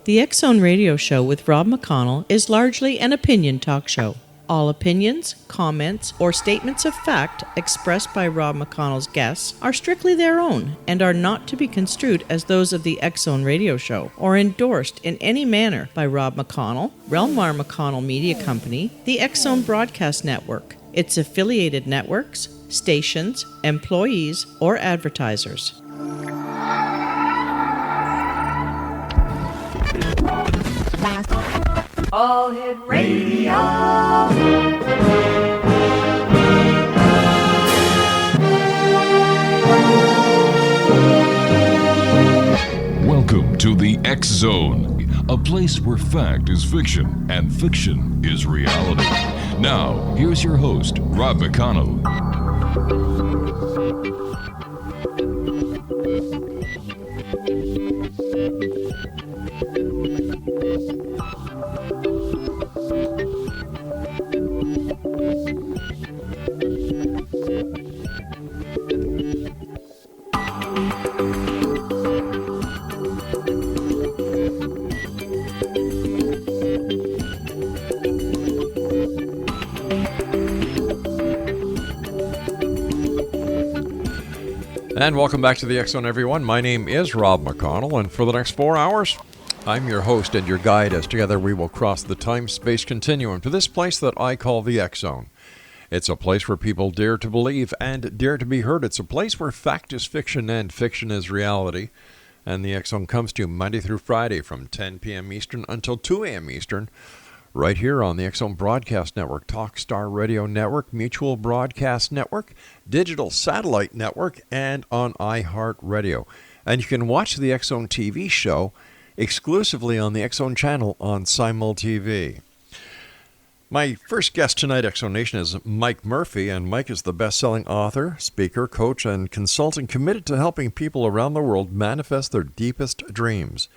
The X Zone Radio Show with Rob McConnell is largely an opinion talk show. All opinions, comments, or statements of fact expressed by Rob McConnell's guests are strictly their own and are not to be construed as those of the X Zone Radio Show or endorsed in any manner by Rob McConnell, REL-MAR McConnell Media Company, the X Zone Broadcast Network, its affiliated networks, stations, employees, or advertisers. All Hit Radio. Welcome to the X Zone, a place where fact is fiction and fiction is reality. Now, here's your host, Rob McConnell. And welcome back to the X Zone, everyone. My name is Rob McConnell, and for the next 4 hours, I'm your host and your guide as together we will cross the time-space continuum to this place that I call the X Zone. It's a place where people dare to believe and dare to be heard. It's a place where fact is fiction and fiction is reality. And the X Zone comes to you Monday through Friday from 10 p.m. Eastern until 2 a.m. Eastern, right here on the X Zone Broadcast Network, Talkstar Radio Network, Mutual Broadcast Network, Digital Satellite Network, and on iHeartRadio. And you can watch the X Zone TV show exclusively on the X Zone channel on Simul TV. My first guest tonight, X Zone Nation, is Mike Murphy, and Mike is the best-selling author, speaker, coach, and consultant committed to helping people around the world manifest their deepest dreams.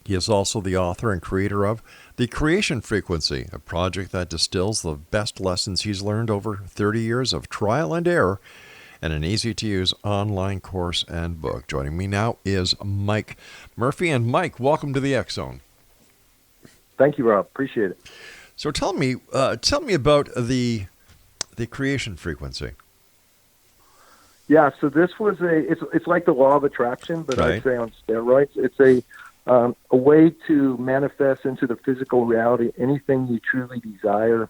He is also the author and creator of the Creation Frequency, a project that distills the best lessons he's learned over 30 years of trial and error in an easy-to-use online course and book. Joining me now is Mike Murphy. And Mike, welcome to the X Zone. Thank you, Rob. Appreciate it. So tell me about the Creation Frequency. Yeah, so this was it's like the law of attraction, but Right. I'd say on steroids. It's a way to manifest into the physical reality anything you truly desire,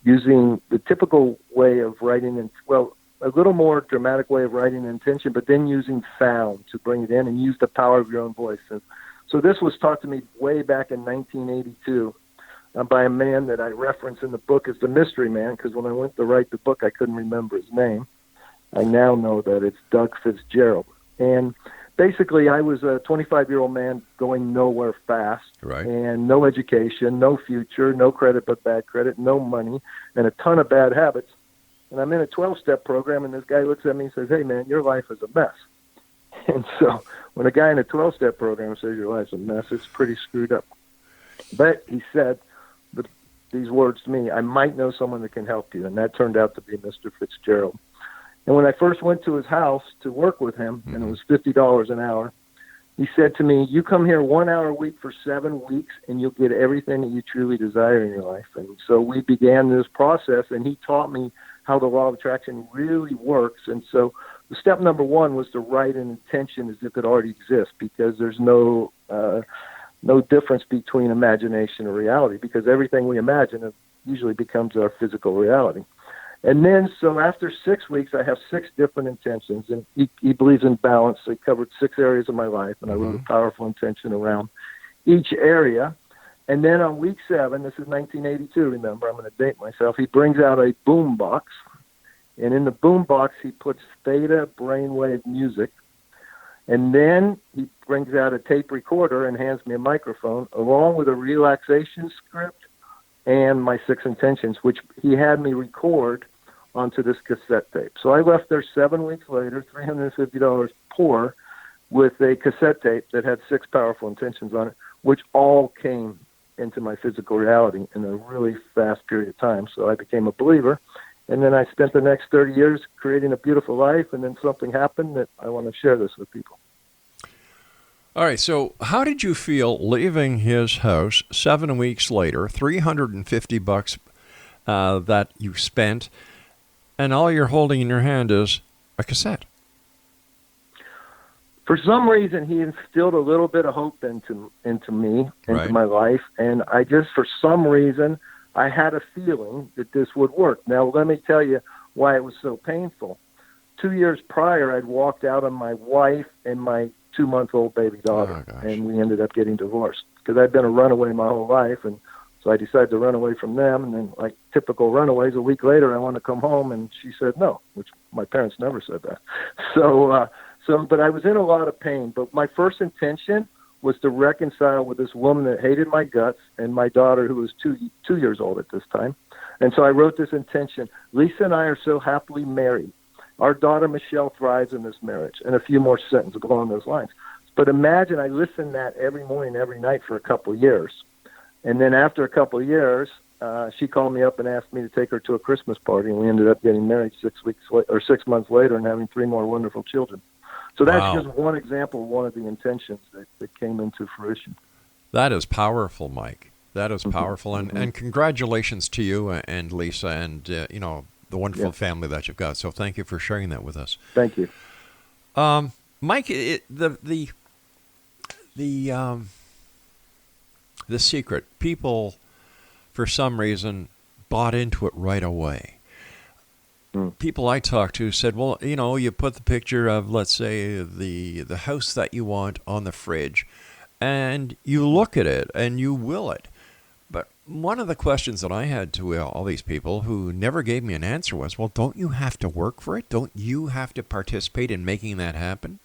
using the typical way of writing, a little more dramatic way of writing intention, but then using sound to bring it in and use the power of your own voice. And so this was taught to me way back in 1982 by a man that I reference in the book as the mystery man, because when I went to write the book, I couldn't remember his name. I now know that it's Doug Fitzgerald. And basically, I was a 25-year-old man going nowhere fast, Right. And no education, no future, no credit but bad credit, no money, and a ton of bad habits. And I'm in a 12-step program, and this guy looks at me and says, "Hey, man, your life is a mess." And so when a guy in a 12-step program says your life's a mess, it's pretty screwed up. But he said these words to me, "I might know someone that can help you," and that turned out to be Mr. Fitzgerald. And when I first went to his house to work with him, and it was $50 an hour, he said to me, "You come here 1 hour a week for 7 weeks, and you'll get everything that you truly desire in your life." And so we began this process, and he taught me how the law of attraction really works. And so the step number one was to write an intention as if it already exists, because there's no difference between imagination and reality, because everything we imagine usually becomes our physical reality. And then, so after 6 weeks, I have 6 different intentions, and he believes in balance. So he covered 6 areas of my life, and I wrote a powerful intention around each area. And then on week 7, this is 1982, remember, I'm going to date myself, he brings out a boom box, and in the boom box, he puts theta brainwave music, and then he brings out a tape recorder and hands me a microphone, along with a relaxation script and my 6 intentions, which he had me record onto this cassette tape. So I left there 7 weeks later, $350 poor, with a cassette tape that had 6 powerful intentions on it, which all came into my physical reality in a really fast period of time. So I became a believer. And then I spent the next 30 years creating a beautiful life, and then something happened that I want to share this with people. All right, so how did you feel leaving his house 7 weeks later, $350 that you spent, and all you're holding in your hand is a cassette? For some reason, he instilled a little bit of hope into me, into my life, and I just, for some reason, I had a feeling that this would work. Now, let me tell you why it was so painful. 2 years prior, I'd walked out on my wife and my 2-month-old baby daughter, and we ended up getting divorced because I'd been a runaway my whole life, and so I decided to run away from them. And then, like typical runaways, a week later, I wanted to come home, and she said no, which my parents never said that. But I was in a lot of pain. But my first intention was to reconcile with this woman that hated my guts and my daughter, who was two years old at this time. And so I wrote this intention: Lisa and I are so happily married. Our daughter, Michelle, thrives in this marriage, and a few more sentences along those lines. But imagine I listened to that every morning, every night for a couple of years. And then after a couple of years, she called me up and asked me to take her to a Christmas party, and we ended up getting married 6 months later and having 3 more wonderful children. So that's just one example of one of the intentions that came into fruition. That is powerful, Mike. That is powerful. And congratulations to you and Lisa and, the wonderful family that you've got. So thank you for sharing that with us. Thank you. Mike, the secret, people for some reason bought into it right away. People I talked to said, well, you put the picture of, let's say, the house that you want on the fridge, and you look at it and you will it. But one of the questions that I had to all these people who never gave me an answer was, well, don't you have to work for it? Don't you have to participate in making that happen?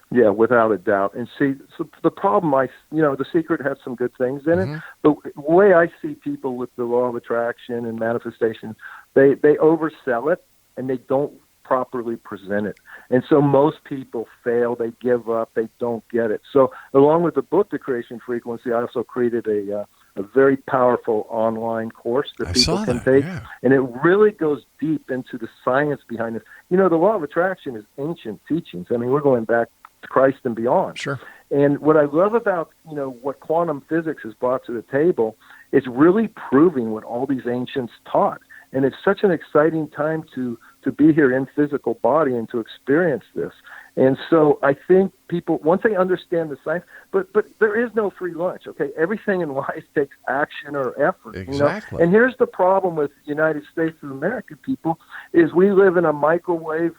Yeah, without a doubt. And see, so the problem, The Secret has some good things in it, but the way I see people with the law of attraction and manifestation, they oversell it and they don't properly present it. And so most people fail, they give up, they don't get it. So along with the book, The Creation Frequency, I also created a very powerful online course that people can take. Yeah. And it really goes deep into the science behind this. The law of attraction is ancient teachings. I mean, we're going back to Christ and beyond. Sure. And what I love about, what quantum physics has brought to the table is really proving what all these ancients taught. And it's such an exciting time to be here in physical body and to experience this. And so I think people, once they understand the science, but there is no free lunch, okay? Everything in life takes action or effort. Exactly. And here's the problem with United States of America people is we live in a microwave,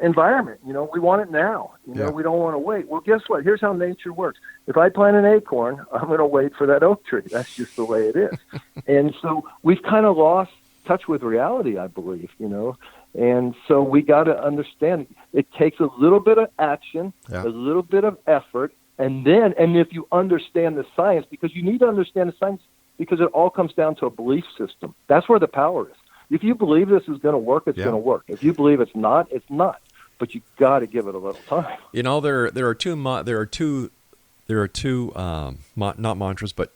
environment. We want it now. We don't want to wait. Well, guess what? Here's how nature works. If I plant an acorn, I'm going to wait for that oak tree. That's just the way it is. And so we've kind of lost touch with reality, I believe, And so we got to understand it takes a little bit of action, a little bit of effort, and if you understand the science, because you need to understand the science, because it all comes down to a belief system. That's where the power is. If you believe this is going to work, it's going to work. If you believe it's not, it's not. But you got to give it a little time. There are two not mantras, but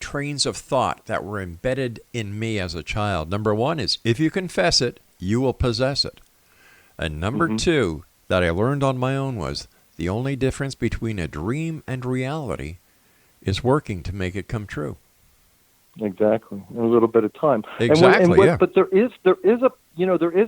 trains of thought that were embedded in me as a child. Number one is, if you confess it, you will possess it. And number two that I learned on my own was, the only difference between a dream and reality is working to make it come true. Exactly, in a little bit of time. Exactly, But there is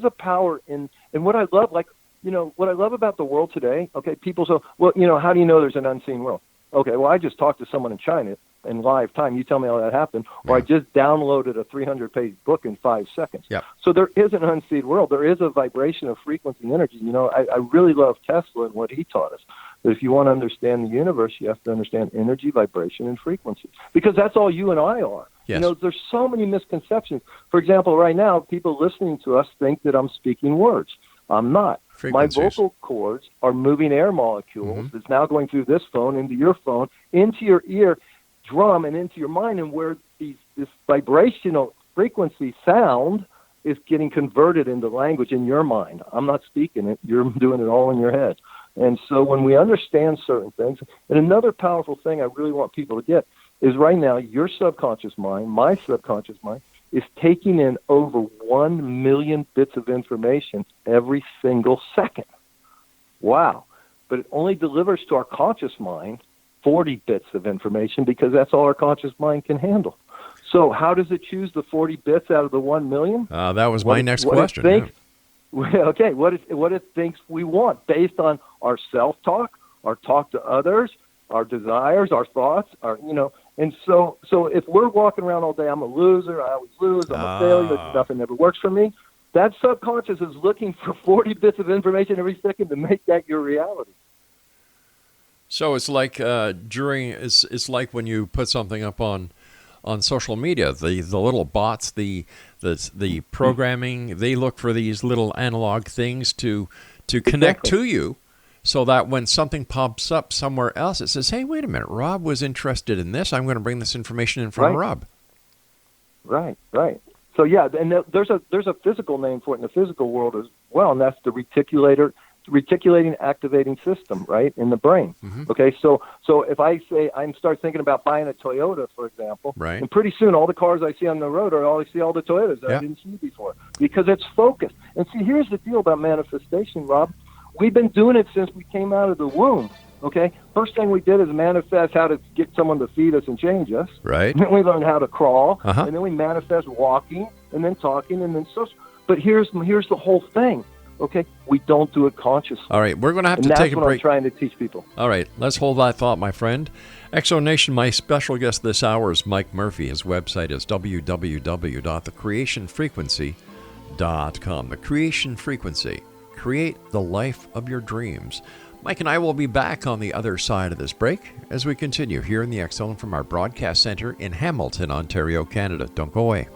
a power in what I love, what I love about the world today. Okay, people say, well, how do you know there's an unseen world? Okay, well, I just talked to someone in China in live time. You tell me how that happened, or I just downloaded a 300-page book in 5 seconds. Yeah. So there is an unseen world. There is a vibration of frequency and energy. I really love Tesla and what he taught us. That if you want to understand the universe, you have to understand energy, vibration, and frequency, because that's all you and I are. Yes. There's so many misconceptions. For example, right now, people listening to us think that I'm speaking words. I'm not. My vocal cords are moving air molecules. It's now going through this phone, into your phone, into your ear drum, and into your mind, and where this vibrational frequency sound is getting converted into language in your mind. I'm not speaking it. You're doing it all in your head. And so when we understand certain things, and another powerful thing I really want people to get is right now your subconscious mind, my subconscious mind, is taking in over 1 million bits of information every single second. Wow. But it only delivers to our conscious mind 40 bits of information because that's all our conscious mind can handle. So how does it choose the 40 bits out of the 1 million? That was my next question. Okay, what it thinks we want based on our self-talk, our talk to others, our desires, our thoughts, and so if we're walking around all day, I'm a loser, I always lose, I'm a failure, nothing ever works for me, that subconscious is looking for 40 bits of information every second to make that your reality. So it's like it's like when you put something up on social media, the little bots, the programming, they look for these little analog things to connect to you, so that when something pops up somewhere else, it says, hey, wait a minute, Rob was interested in this. I'm going to bring this information in front of Rob. Right. So yeah, and there's a physical name for it in the physical world as well, and that's the reticulating activating system, right, in the brain. Mm-hmm. Okay, so if I say I start thinking about buying a Toyota, for example, right, and pretty soon all the cars I see on the road I see all the Toyotas that I didn't see before because it's focused. And see, here's the deal about manifestation, Rob. We've been doing it since we came out of the womb. Okay, first thing we did is manifest how to get someone to feed us and change us. Right. And then we learned how to crawl, and then we manifest walking, and then talking, and then social. But here's the whole thing. Okay, we don't do it consciously. All right, we're going to have to take a break. That's what I'm trying to teach people. All right, let's hold that thought, my friend. Exo Nation, my special guest this hour is Mike Murphy. His website is www.thecreationfrequency.com. The Creation Frequency. Create the life of your dreams. Mike and I will be back on the other side of this break as we continue here in the X Zone from our broadcast center in Hamilton, Ontario, Canada. Don't go away.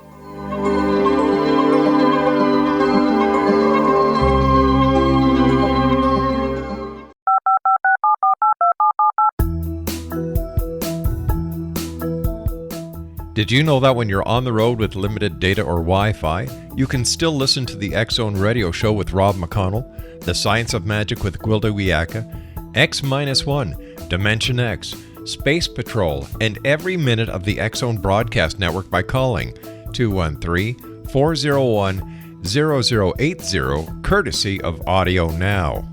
Did you know that when you're on the road with limited data or Wi-Fi, you can still listen to the X-Zone radio show with Rob McConnell, The Science of Magic with Gwilda Wiyaka, X-1, Dimension X, Space Patrol, and every minute of the X-Zone broadcast network by calling 213-401-0080, courtesy of Audio Now.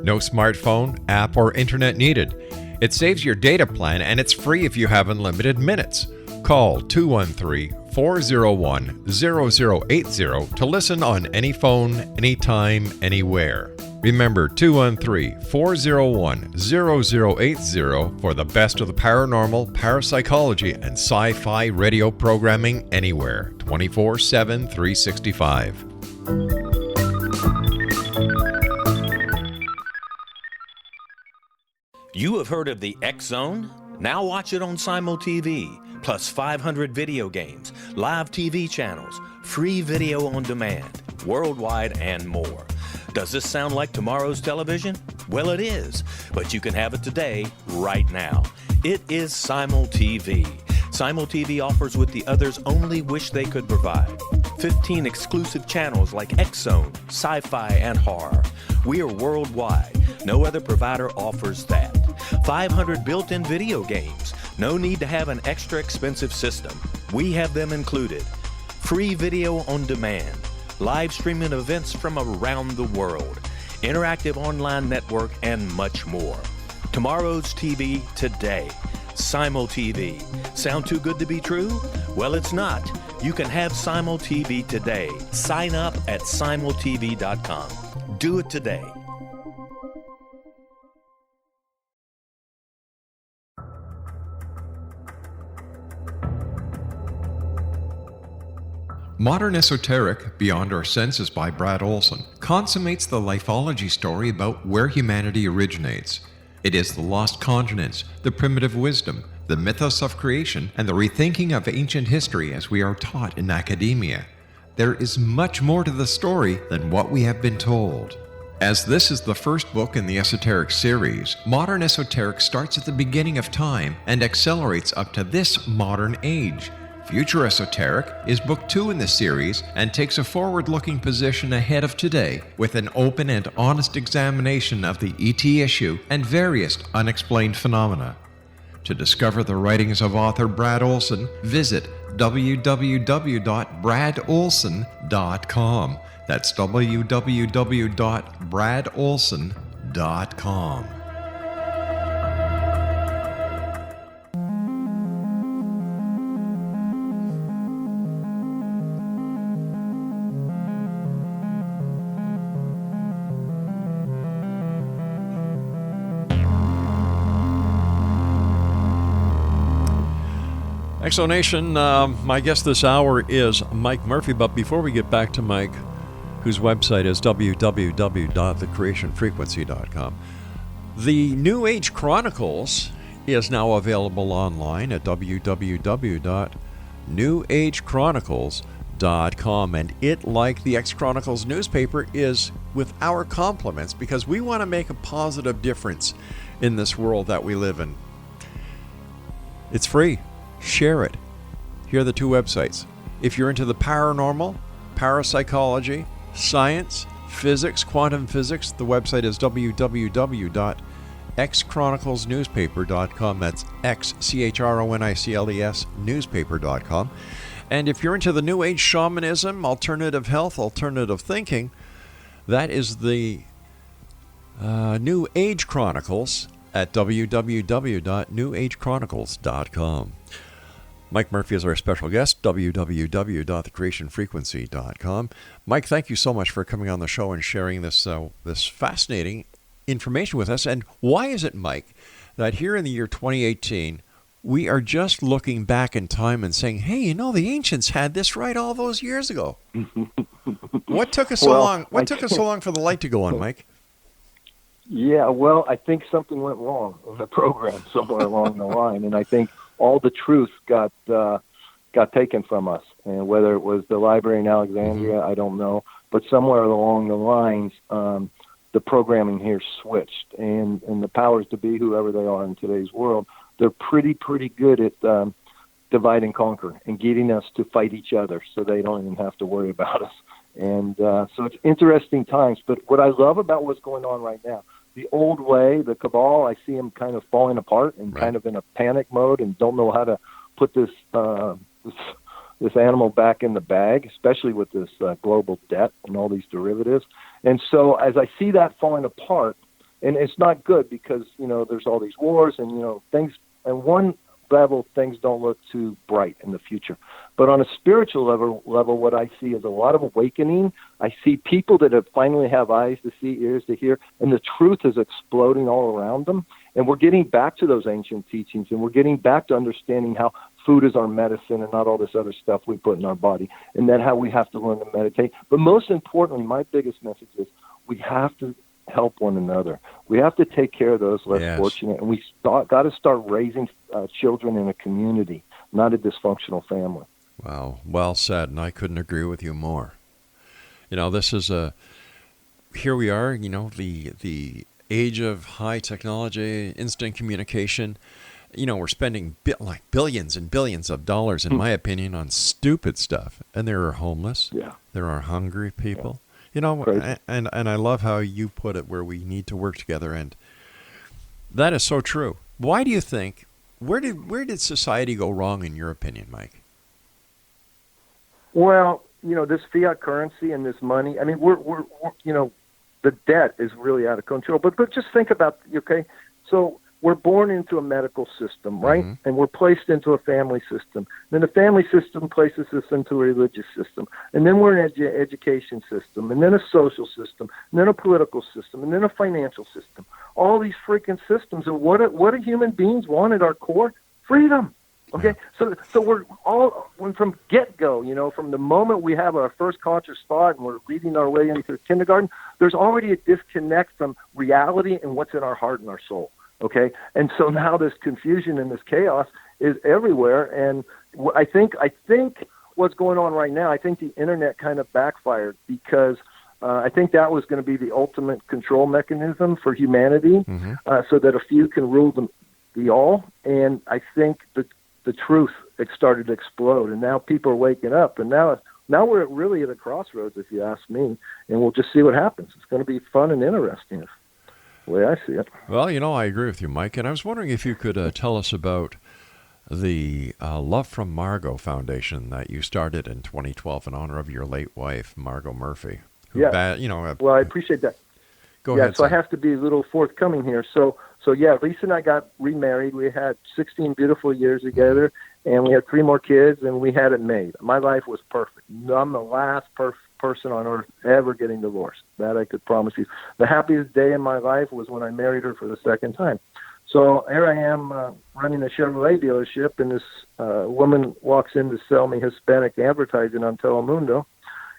No smartphone, app, or internet needed. It saves your data plan and it's free if you have unlimited minutes. Call 213-401-0080 to listen on any phone, anytime, anywhere. Remember 213-401-0080 for the best of the paranormal, parapsychology, and sci-fi radio programming anywhere, 24/7, 365. You have heard of the X Zone? Now watch it on Simul TV. Plus 500 video games, live TV channels, free video on demand, worldwide, and more. Does this sound like tomorrow's television? Well, it is, but you can have it today, right now. It is Simul TV. Simul TV offers what the others only wish they could provide. 15 exclusive channels like X Zone, sci-fi, and horror. We are worldwide. No other provider offers that. 500 built-in video games. No need to have an extra expensive system. We have them included. Free video on demand. Live streaming events from around the world. Interactive online network and much more. Tomorrow's TV today. Simul TV. Sound too good to be true? Well, it's not. You can have Simul TV today. Sign up at simultv.com. Do it today. Modern Esoteric, Beyond Our Senses by Brad Olson, consummates the lifology story about where humanity originates. It is the lost continents, the primitive wisdom, the mythos of creation, and the rethinking of ancient history as we are taught in academia. There is much more to the story than what we have been told. As this is the first book in the Esoteric series, Modern Esoteric starts at the beginning of time and accelerates up to this modern age. Future Esoteric is book 2 in the series and takes a forward-looking position ahead of today with an open and honest examination of the ET issue and various unexplained phenomena. To discover the writings of author Brad Olson, visit www.bradolson.com. That's www.bradolson.com. Creationfrequencyto.com. Exonation, my guest this hour is Mike Murphy, but before we get back to Mike, whose website is www.thecreationfrequency.com, the New Age Chronicles is now available online at www.newagechronicles.com, and it, like the X Chronicles newspaper, is with our compliments because we want to make a positive difference in this world that we live in. It's free. Share it. Here are the two websites. If you're into the paranormal, parapsychology, science, physics, quantum physics, the website is www.xchroniclesnewspaper.com. That's XCHRONICLES newspaper.com. And if you're into the New Age shamanism, alternative health, alternative thinking, that is the New Age Chronicles at www.newagechronicles.com. Mike Murphy is our special guest, www.thecreationfrequency.com. Mike, thank you so much for coming on the show and sharing this this fascinating information with us. And why is it, Mike, that here in the year 2018, we are just looking back in time and saying, hey, you know, the ancients had this right all those years ago? What took us so long? What took us so long for the light to go on, Mike? Yeah, well, I think something went wrong in the program somewhere along the line, and I think all the truth got taken from us. And whether it was the library in Alexandria, I don't know, but somewhere along the lines, the programming here switched, and the powers to be, whoever they are in today's world, they're pretty good at divide and conquer and getting us to fight each other, so they don't even have to worry about us. And so it's interesting times. But what I love about what's going on right now, the old way, the cabal, I see them kind of falling apart and kind of in a panic mode and don't know how to put this animal back in the bag, especially with this global debt and all these derivatives. And so as I see that falling apart, and it's not good because, you know, there's all these wars and, you know, things, and one level, things don't look too bright in the future. But on a spiritual level, what I see is a lot of awakening. I see people that have finally have eyes to see, ears to hear, and the truth is exploding all around them. And we're getting back to those ancient teachings, and we're getting back to understanding how food is our medicine and not all this other stuff we put in our body, and then how we have to learn to meditate. But most importantly, my biggest message is we have to help one another. We have to take care of those less fortunate, and we got to start raising children in a community, not a dysfunctional family. Wow, well said, and I couldn't agree with you more. You know, this is here we are, you know, the age of high technology, instant communication. You know, we're spending billions and billions of dollars, in my opinion, on stupid stuff. And there are homeless. Yeah. There are hungry people. Yeah. You know, and I love how you put it, where we need to work together, and that is so true. Why do you think? Where did society go wrong, in your opinion, Mike? Well, you know, this fiat currency and this money. I mean, we're you know, the debt is really out of control. But just think about, okay, so we're born into a medical system, right? Mm-hmm. And we're placed into a family system. Then the family system places us into a religious system. And then we're an education system, and then a social system, and then a political system, and then a financial system. All these freaking systems. And what do human beings want at our core? Freedom. Okay, so we're all, from get-go, you know, from the moment we have our first conscious thought and we're leading our way into kindergarten, there's already a disconnect from reality and what's in our heart and our soul. Okay, and so now this confusion and this chaos is everywhere, and I think what's going on right now, I think the internet kind of backfired because I think that was going to be the ultimate control mechanism for humanity, so that a few can rule the all, and I think the truth started to explode, and now people are waking up, and now we're really at a crossroads, if you ask me, and we'll just see what happens. It's going to be fun and interesting. The way I see it. Well, you know, I agree with you, Mike, and I was wondering if you could tell us about the Love from Margot Foundation that you started in 2012 in honor of your late wife, Margot Murphy. Well, I appreciate that. Go yeah, ahead. so I Sam. have to be a little forthcoming here. So yeah, Lisa and I got remarried. We had 16 beautiful years together, and we had 3 more kids, and we had it made. My life was perfect. I'm the last person on earth ever getting divorced. That I could promise you. The happiest day in my life was when I married her for the second time. So here I am running a Chevrolet dealership, and this woman walks in to sell me Hispanic advertising on Telemundo,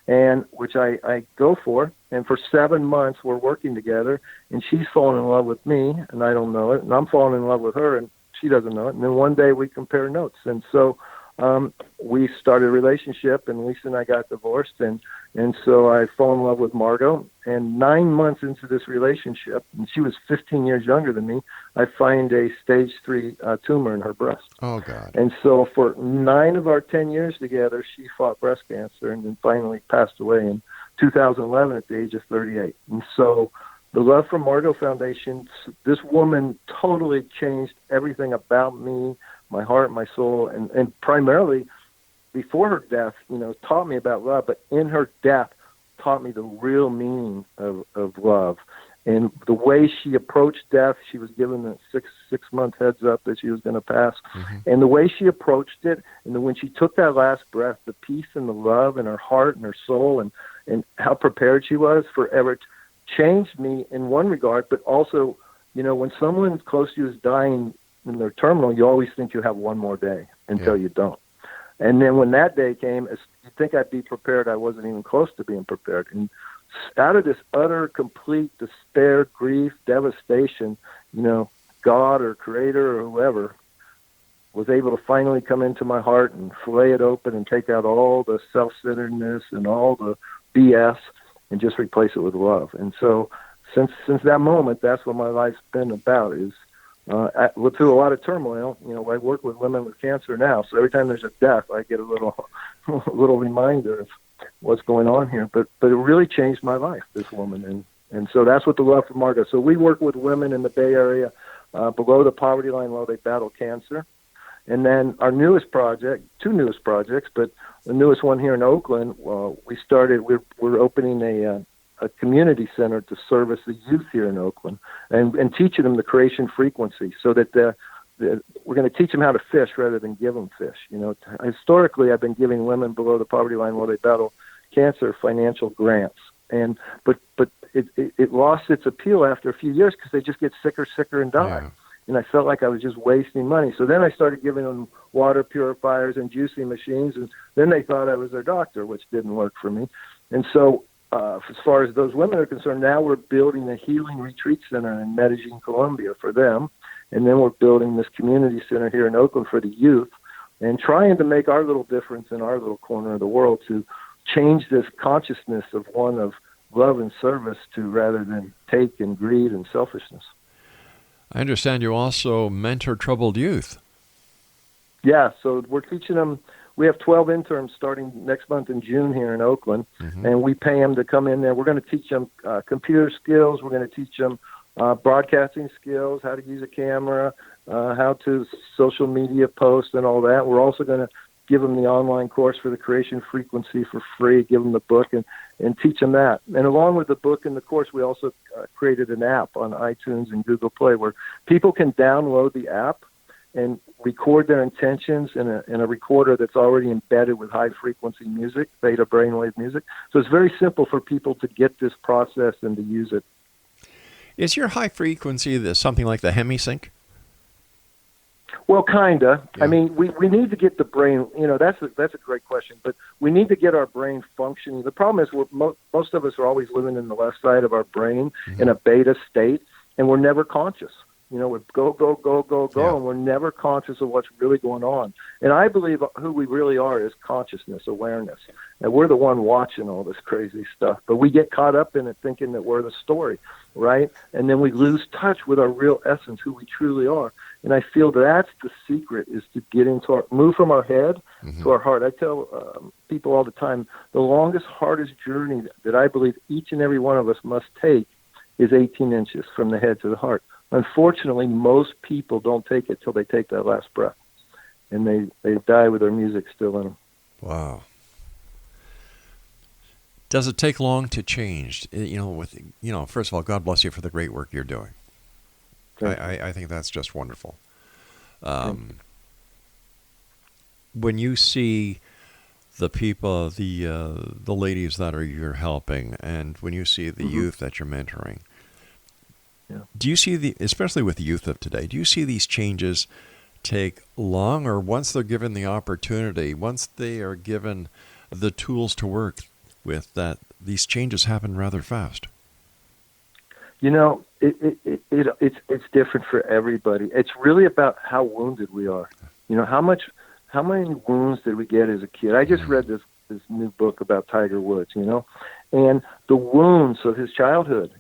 and which I go for. And for 7 months, we're working together, and she's falling in love with me, and I don't know it, and I'm falling in love with her, and she doesn't know it. And then one day we compare notes, and so we started a relationship, and Lisa and I got divorced, and so I fell in love with Margot. And 9 months into this relationship, and she was 15 years younger than me, I find a stage 3 tumor in her breast. Oh, God. And so for 9 of our 10 years together, she fought breast cancer and then finally passed away in 2011 at the age of 38. And so the Love from Margot Foundation, this woman totally changed everything about me, my heart, my soul, and primarily before her death, taught me about love, but in her death taught me the real meaning of love. And the way she approached death, she was given a six-month heads up that she was going to pass. And the way she approached it, and when she took that last breath, the peace and the love in her heart and her soul, and how prepared she was forever, changed me in one regard. But also, when someone close to you is dying in their terminal, you always think you have one more day until you don't. And then when that day came, you think I'd be prepared, I wasn't even close to being prepared. And out of this utter, complete despair, grief, devastation, God or Creator or whoever was able to finally come into my heart and fillet it open and take out all the self-centeredness and all the BS and just replace it with love. And so since that moment, that's what my life's been about, is through a lot of turmoil. I work with women with cancer now, so every time there's a death, I get a little reminder of what's going on here. But it really changed my life, this woman, and so that's what the Love for Margot. So we work with women in the Bay Area below the poverty line while they battle cancer. And then our newest project, 2 newest projects, but the newest one here in Oakland, we're opening a community center to service the youth here in Oakland and teaching them the creation frequency, so that we're going to teach them how to fish rather than give them fish. Historically, I've been giving women below the poverty line while they battle cancer financial grants, but it lost its appeal after a few years because they just get sicker and die. Yeah. And I felt like I was just wasting money. So then I started giving them water purifiers and juicing machines, and then they thought I was their doctor, which didn't work for me. And so as far as those women are concerned, now we're building a healing retreat center in Medellin, Colombia for them. And then we're building this community center here in Oakland for the youth, and trying to make our little difference in our little corner of the world to change this consciousness of one of love and service to rather than take and greed and selfishness. I understand you also mentor troubled youth. Yeah, so we're teaching them. We have 12 interns starting next month in June here in Oakland, and we pay them to come in there. We're going to teach them computer skills. We're going to teach them broadcasting skills, how to use a camera, how to social media post and all that. We're also going to give them the online course for the Creation Frequency for free, give them the book and teach them that. And along with the book and the course, we also created an app on iTunes and Google Play where people can download the app and record their intentions in a recorder that's already embedded with high-frequency music, theta brainwave music. So it's very simple for people to get this process and to use it. Is your high frequency something like the hemisync? Well, kind of. Yeah. I mean, we need to get the brain, that's a great question, but we need to get our brain functioning. The problem is most of us are always living in the left side of our brain in a beta state, and we're never conscious. We go, Yeah. and we're never conscious of what's really going on. And I believe who we really are is consciousness, awareness. And we're the one watching all this crazy stuff. But we get caught up in it thinking that we're the story, right? And then we lose touch with our real essence, who we truly are. And I feel that's the secret, is to get into move from our head to our heart. I tell people all the time, the longest, hardest journey that I believe each and every one of us must take is 18 inches from the head to the heart. Unfortunately, most people don't take it till they take that last breath, and they die with their music still in them. Wow. Does it take long to change? First of all, God bless you for the great work you're doing. I think that's just wonderful. When you see the people, the ladies that you're helping, and when you see the youth that you're mentoring, do you see especially with the youth of today, do you see these changes take long, or once they're given the opportunity, once they are given the tools to work with, that these changes happen rather fast? It's different for everybody. It's really about how wounded we are. How many wounds did we get as a kid? I just read this new book about Tiger Woods, and the wounds of his childhood,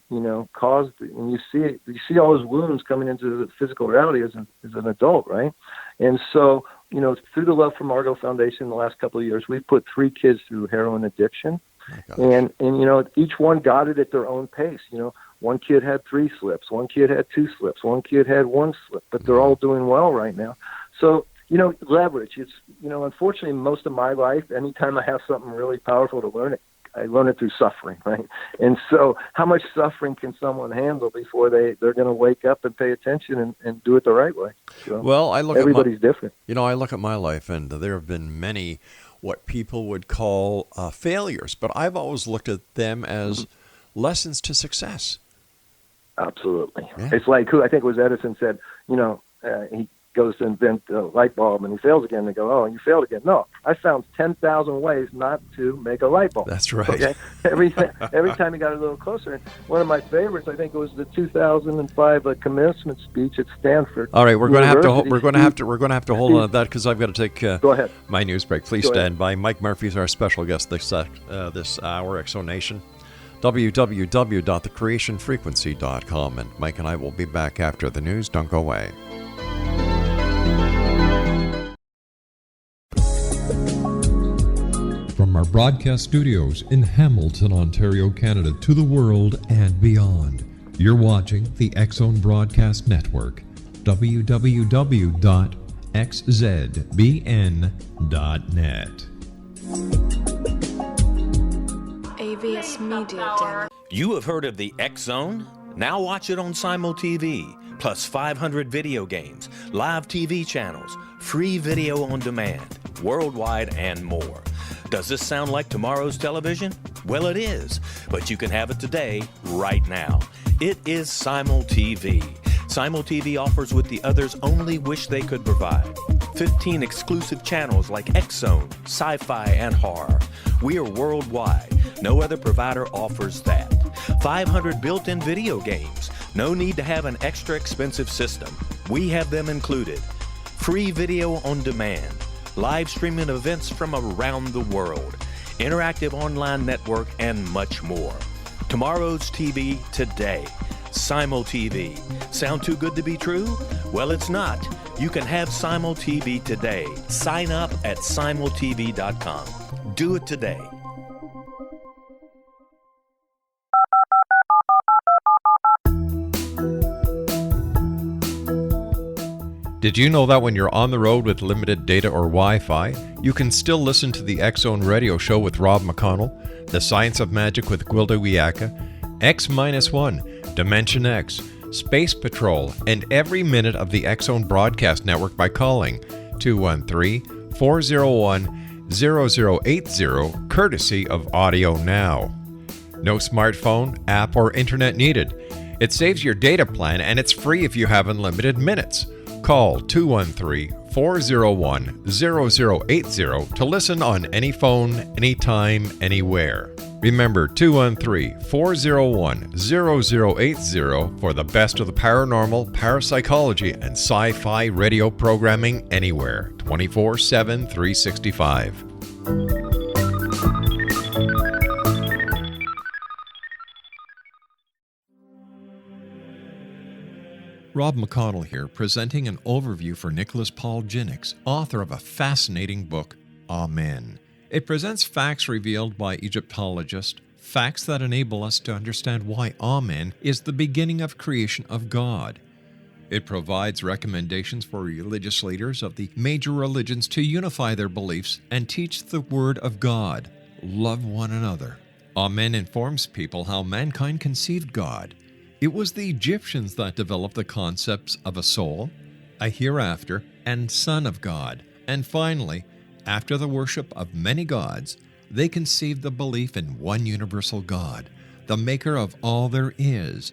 caused, and you see all his wounds coming into the physical reality as an adult, right? And so, through the Love for Margot Foundation, the last couple of years, we've put 3 kids through heroin addiction, and each one got it at their own pace. One kid had 3 slips, one kid had 2 slips, one kid had 1 slip, but they're all doing well right now. So, leverage. It's, unfortunately, most of my life, anytime I have something really powerful to learn, I learn it through suffering, right? And so how much suffering can someone handle before they're going to wake up and pay attention and do it the right way? So everybody's different. I look at my life, and there have been many what people would call failures, but I've always looked at them as lessons to success. Absolutely. Yeah. It's like who I think it was Edison said, he goes to invent a light bulb and he fails again. They go, oh, you failed again. No, I found 10,000 ways not to make a light bulb. That's right. Okay? Every time he got a little closer. And one of my favorites, I think, it was the 2005 commencement speech at Stanford. All right, we're going to have to hold on to that because I've got to take Go ahead. my news break. Please stand by. Mike Murphy is our special guest this hour, Exo Nation. www.thecreationfrequency.com, and Mike and I will be back after the news. Don't go away. From our broadcast studios in Hamilton, Ontario, Canada, to the world and beyond, you're watching the X-Zone Broadcast Network, www.xzbn.net. AVS Media Den. You have heard of the X-Zone? Now watch it on Simul TV, plus 500 video games, live TV channels, free video on demand, worldwide, and more. Does this sound like tomorrow's television? Well, it is, but you can have it today, right now. It is Simul TV. Simul TV offers what the others only wish they could provide. 15 exclusive channels like X-Zone, Sci-Fi, and Horror. We are worldwide. No other provider offers that. 500 built-in video games. No need to have an extra expensive system. We have them included. Free video on demand. Live streaming events from around the world. Interactive online network, and much more. Tomorrow's TV today. Simul TV. Sound too good to be true? Well, it's not. You can have Simul TV today. Sign up at simultv.com. Do it today. Did you know that when you're on the road with limited data or Wi-Fi, you can still listen to the X-Zone Radio Show with Rob McConnell, The Science of Magic with Gwilda Wiyaka, X-1, Dimension X, Space Patrol, and every minute of the X-Zone Broadcast Network by calling 213-401-0080, courtesy of Audio Now. No smartphone, app, or internet needed. It saves your data plan, and it's free if you have unlimited minutes. Call 213-401-0080 to listen on any phone, anytime, anywhere. Remember 213-401-0080 for the best of the paranormal, parapsychology, and sci-fi radio programming anywhere, 24/7, 365. Rob McConnell here, presenting an overview for Nicholas Paul Jennings, author of a fascinating book, Amen. It presents facts revealed by Egyptologists, facts that enable us to understand why Amen is the beginning of creation of God. It provides recommendations for religious leaders of the major religions to unify their beliefs and teach the Word of God. Love one another. Amen informs people how mankind conceived God. It was the Egyptians that developed the concepts of a soul, a hereafter, and Son of God. And finally, after the worship of many gods, they conceived the belief in one universal God, the maker of all there is.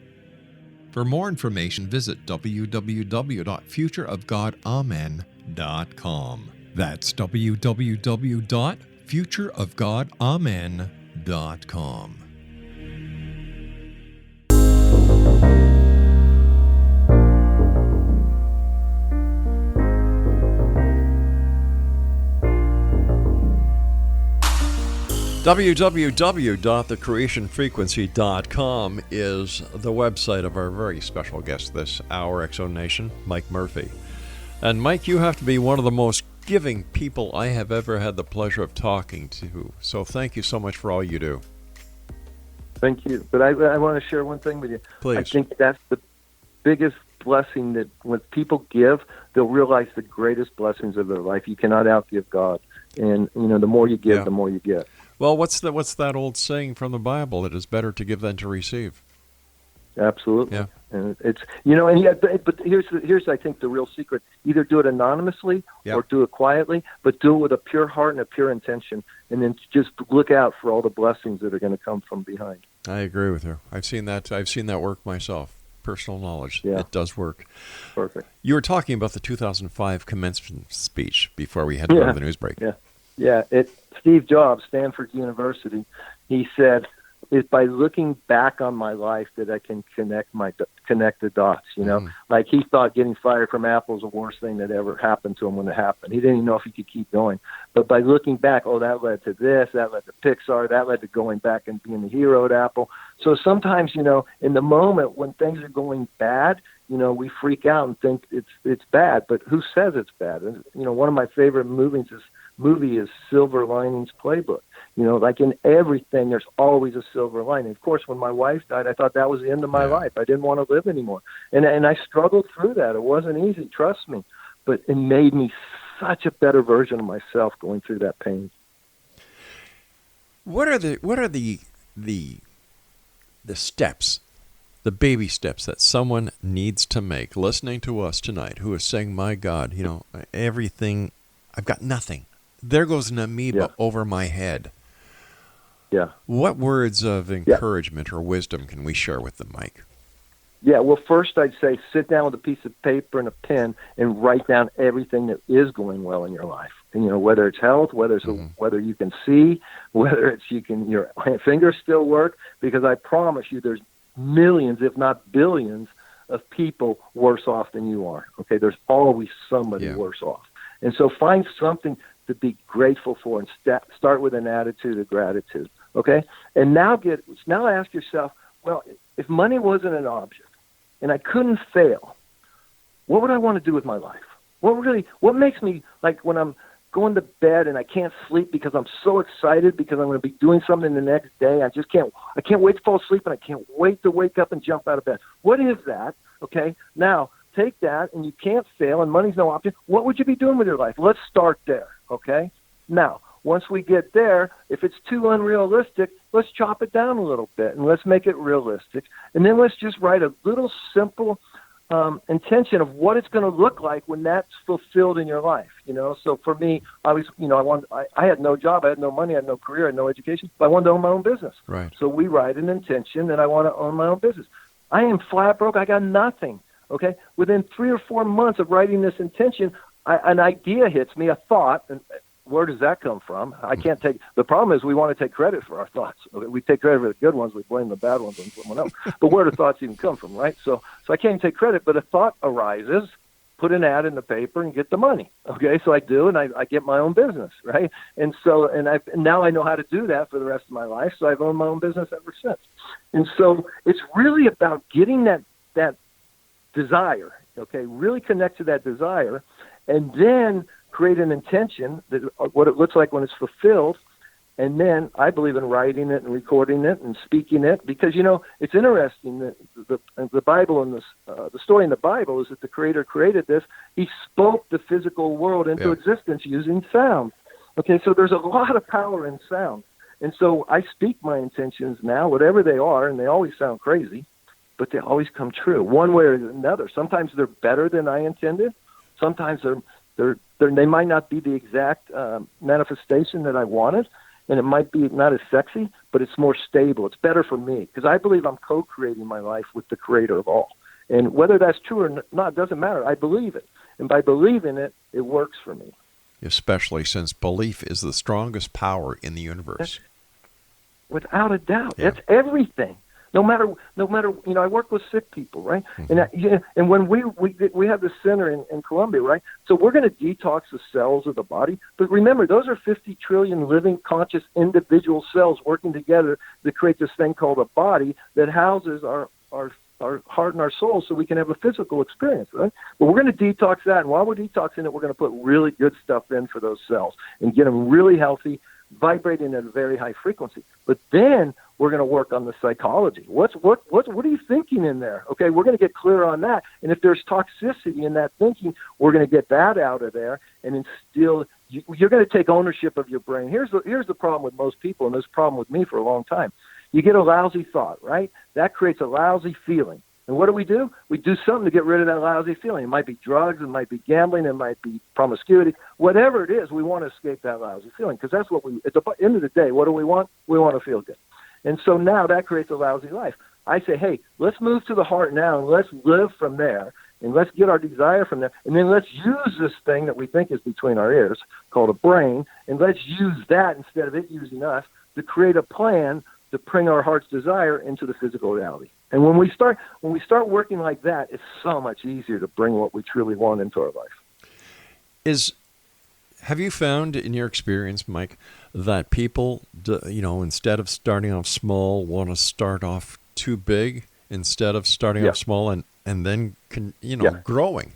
For more information, visit www.futureofgodamen.com. That's www.futureofgodamen.com. www.thecreationfrequency.com is the website of our very special guest this hour, X-Zone Nation, Mike Murphy. And Mike, you have to be one of the most giving people I have ever had the pleasure of talking to. So thank you so much for all you do. Thank you. But I want to share one thing with you. Please. I think that's the biggest blessing, that when people give, they'll realize the greatest blessings of their life. You cannot outgive God. And, the more you give, the more you get. Well, what's that old saying from the Bible? It is better to give than to receive. Absolutely. Yeah. And it's, and yet, but here's I think the real secret. Either do it anonymously or do it quietly, but do it with a pure heart and a pure intention, and then just look out for all the blessings that are going to come from behind. I agree with you. I've seen that work myself. Personal knowledge. Yeah. It does work. Perfect. You were talking about the 2005 commencement speech before we had to go to the news break. Yeah. Steve Jobs, Stanford University, he said, "It's by looking back on my life that I can connect the dots." Like he thought getting fired from Apple was the worst thing that ever happened to him when it happened. He didn't even know if he could keep going. But by looking back, that led to this, that led to Pixar, that led to going back and being the hero at Apple. So sometimes, in the moment when things are going bad, we freak out and think it's bad. But who says it's bad? And, one of my favorite movie is Silver Linings Playbook. Like in everything, there's always a silver lining. Of course, when my wife died, I thought that was the end of my life. I didn't want to live anymore. And I struggled through that. It wasn't easy, trust me. But it made me such a better version of myself going through that pain. What are the steps, the baby steps that someone needs to make, listening to us tonight, who is saying, my God, everything, I've got nothing. There goes an amoeba over my head. Yeah. What words of encouragement or wisdom can we share with them, Mike? Yeah, well, first I'd say sit down with a piece of paper and a pen and write down everything that is going well in your life. And, whether it's health, whether it's whether you can see, whether it's your fingers still work, because I promise you there's millions, if not billions, of people worse off than you are. Okay, there's always somebody worse off. And so find something to be grateful for and start with an attitude of gratitude. Okay, and now ask yourself, well, if money wasn't an object and I couldn't fail, what would I want to do with my life? What makes me, like when I'm going to bed and I can't sleep because I'm so excited because I'm going to be doing something the next day. I can't wait to fall asleep and I can't wait to wake up and jump out of bed. What is that? Okay, now take that, and you can't fail and money's no object. What would you be doing with your life? Let's start there. Okay, now once we get there, if it's too unrealistic, let's chop it down a little bit and let's make it realistic. And then let's just write a little simple intention of what it's going to look like when that's fulfilled in your life. So for me, I had no job, I had no money, I had no career, I had no education, but I wanted to own my own business. Right. So we write an intention that I want to own my own business. I am flat broke. I got nothing. Okay. Within 3 or 4 months of writing this intention, an idea hits me, a thought, and where does that come from? I can't take. The problem is we want to take credit for our thoughts. We take credit for the good ones. We blame the bad ones on someone else. But where do thoughts even come from, right? So I can't even take credit. But a thought arises. Put an ad in the paper and get the money. Okay, so I do, and I get my own business, right? And so now I know how to do that for the rest of my life. So I've owned my own business ever since. And so it's really about getting that desire. Okay, really connect to that desire, and then create an intention that what it looks like when it's fulfilled. And then I believe in writing it and recording it and speaking it, because, it's interesting that the Bible and the story in the Bible is that the Creator created this. He spoke the physical world into existence using sound. Okay, so there's a lot of power in sound. And so I speak my intentions now, whatever they are, and they always sound crazy, but they always come true one way or another. Sometimes they're better than I intended. Sometimes they might not be the exact manifestation that I wanted, and it might be not as sexy, but it's more stable. It's better for me because I believe I'm co-creating my life with the creator of all. And whether that's true or not doesn't matter. I believe it. And by believing it, it works for me. Especially since belief is the strongest power in the universe. Without a doubt. Yeah. That's everything. No matter, I work with sick people, right? Mm-hmm. And when we have this center in Colombia, right? So we're going to detox the cells of the body. But remember, those are 50 trillion living, conscious, individual cells working together to create this thing called a body that houses our heart and our soul so we can have a physical experience, right? But we're going to detox that. And while we're detoxing it, we're going to put really good stuff in for those cells and get them really healthy, vibrating at a very high frequency. But then we're going to work on the psychology. What are you thinking in there? Okay, we're going to get clear on that. And if there's toxicity in that thinking, we're going to get that out of there and instill. You're going to take ownership of your brain. Here's the problem with most people, and this problem with me for a long time. You get a lousy thought, right? That creates a lousy feeling. And what do? We do something to get rid of that lousy feeling. It might be drugs, it might be gambling, it might be promiscuity. Whatever it is, we want to escape that lousy feeling because that's what at the end of the day, what do we want? We want to feel good. And so now that creates a lousy life. I say, hey, let's move to the heart now and let's live from there and let's get our desire from there. And then let's use this thing that we think is between our ears called a brain, and let's use that instead of it using us to create a plan to bring our heart's desire into the physical reality. And when we start working like that, it's so much easier to bring what we truly want into our life. Have you found in your experience, Mike, that people, instead of starting off small, want to start off too big instead of starting off small and then growing?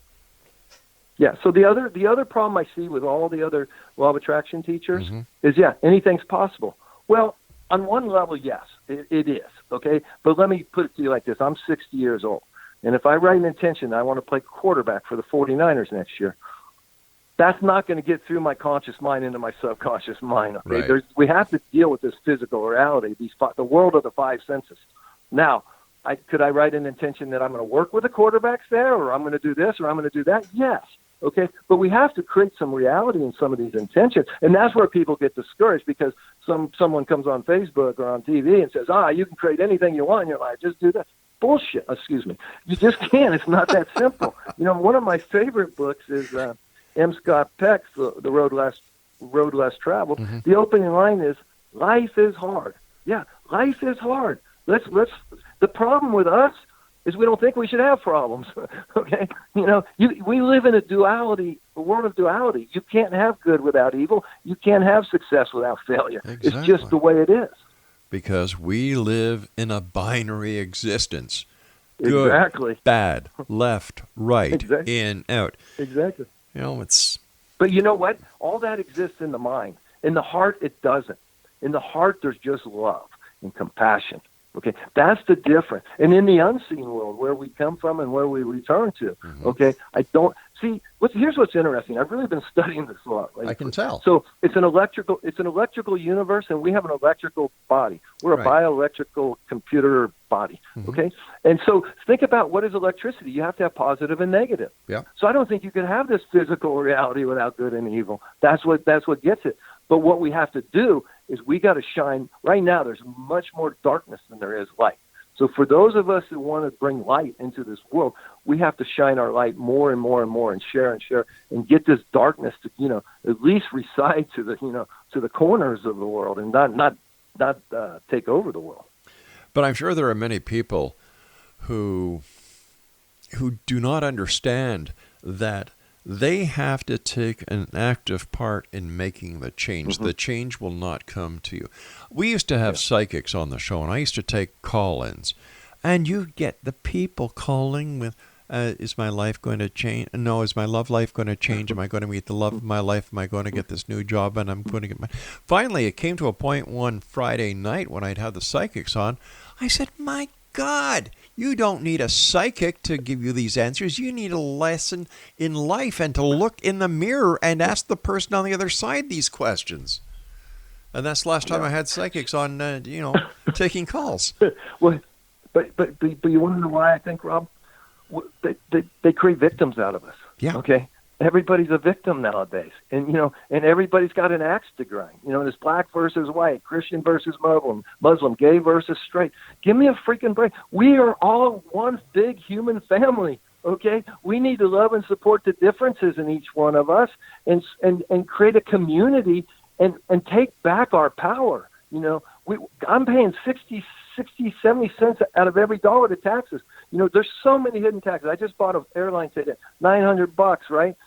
Yeah. So the other problem I see with all the other law of attraction teachers is anything's possible. Well, on one level, yes, it is, okay? But let me put it to you like this. I'm 60 years old, and if I write an intention, I want to play quarterback for the 49ers next year, that's not going to get through my conscious mind into my subconscious mind, okay? Right. We have to deal with this physical reality, the world of the five senses. Now, could I write an intention that I'm going to work with the quarterbacks there, or I'm going to do this, or I'm going to do that? Yes. Okay, but we have to create some reality in some of these intentions, and that's where people get discouraged because someone comes on Facebook or on TV and says, you can create anything you want in your life, just do that. Bullshit, excuse me. You just can't. It's not that simple. One of my favorite books is M. Scott Peck's The Road Less Traveled. Mm-hmm. The opening line is, life is hard. Yeah, life is hard. The problem with us is we don't think we should have problems, okay? We live in a world of duality. You can't have good without evil. You can't have success without failure. Exactly. It's just the way it is. Because we live in a binary existence. Good, exactly. Bad, left, right, exactly. In, out. Exactly. It's... But you know what? All that exists in the mind. In the heart, it doesn't. In the heart, there's just love and compassion. Okay, that's the difference. And in the unseen world, where we come from and where we return to, okay, I don't see. Here's what's interesting. I've really been studying this a lot. Right? I can tell. So it's an electrical universe, and we have an electrical body. We're a bioelectrical computer body. Okay, and so think about what is electricity. You have to have positive and negative. Yeah. So I don't think you can have this physical reality without good and evil. That's what gets it. But what we have to do is we got to shine. Right now, there's much more darkness than there is light. So for those of us who want to bring light into this world, we have to shine our light more and more and more and share and get this darkness to, at least reside to the corners of the world and not take over the world. But I'm sure there are many people who do not understand that they have to take an active part in making the change. The change will not come to you. We used to have psychics on the show, and I used to take call-ins. And you get the people calling with, is my life going to change? No, is my love life going to change? Am I going to meet the love of my life? Am I going to get this new job? And I'm going to get my... Finally, it came to a point one Friday night when I'd have the psychics on. I said, my God, you don't need a psychic to give you these answers. You need a lesson in life and to look in the mirror and ask the person on the other side these questions. And that's the last time I had psychics on, taking calls. Well, but you want to know why I think, Rob? They create victims out of us. Yeah. Okay. Everybody's a victim nowadays, and everybody's got an axe to grind. It's black versus white, Christian versus Muslim, gay versus straight. Give me a freaking break. We are all one big human family. Okay, we need to love and support the differences in each one of us, and create a community and take back our power. I'm paying 60, 70 cents out of every dollar to taxes. There's so many hidden taxes. I just bought an airline ticket, $900, right?